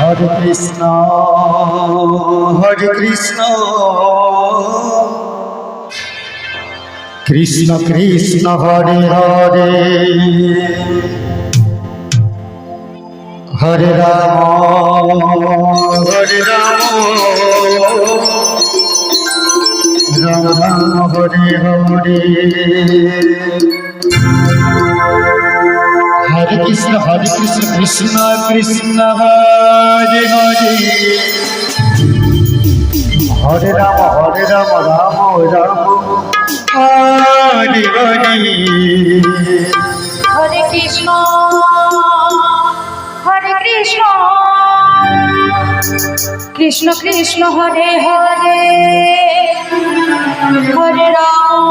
Hare Krishna Krishna Krishna Hare Hare Hare Ram Ram Ram Hare Hare Hare Krishna Krishna Krishna Hare Hare Hare Ram Ram Ram Hare Hare Hare Krishna Krishna Krishna Hare Hare Hare Ram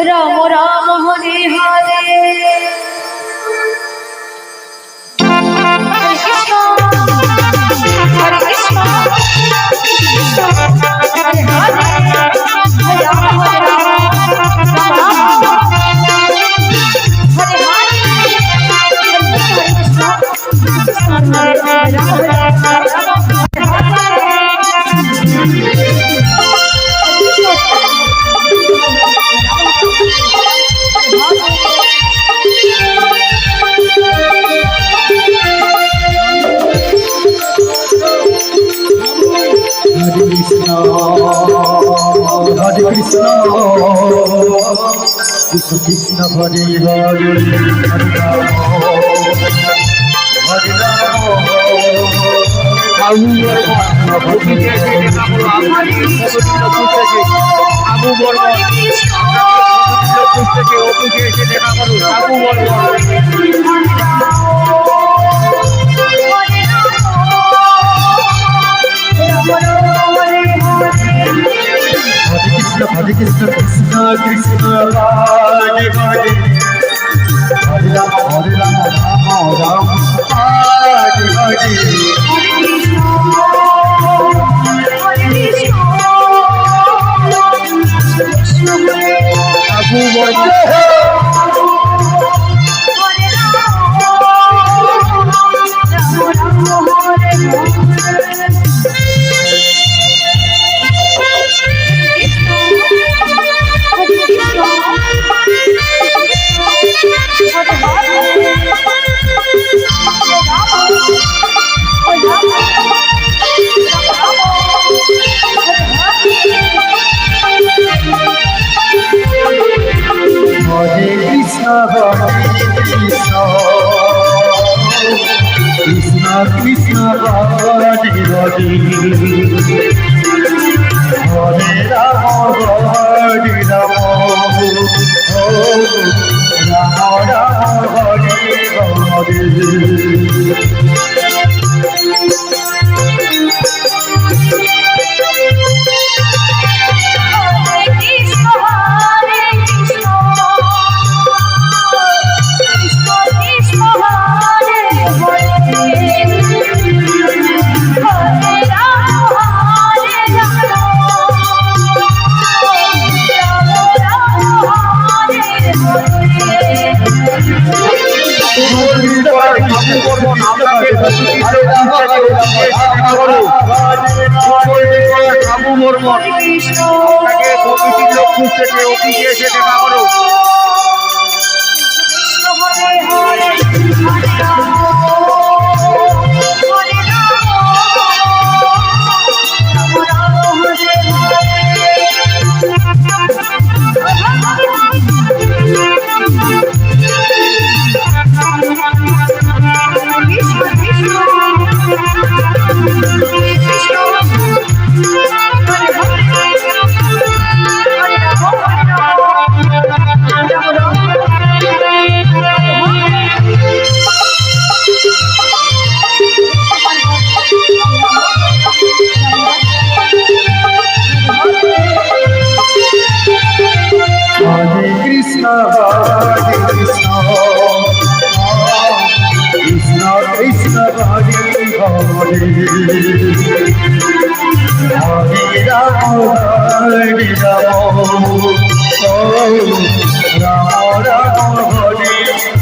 Ram Ram Hare Hare Hare Krishna Hare Hare Hare Ram Hare Krishna Krishna Hare Hare Hare Hare Krishna Krishna Krishna Hare Hare Hare Ram Ram Hare Hare Krishna Krishna Hare Hare Hare Ram Hare Ram Ram Ram Hare Hare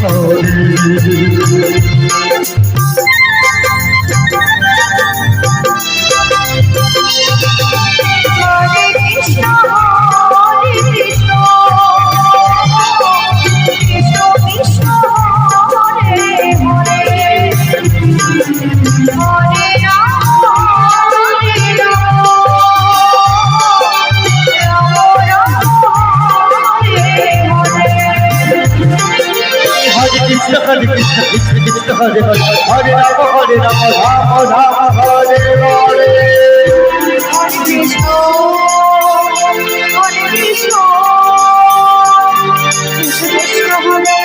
Krishna Krishna Krishna Hare Hare Hare Ram Ram Ram Hare Hare Hare Krishna Krishna Krishna Hare Hare Hare Ram Ram Ram Hare Hare Hare Krishna Krishna Krishna Hare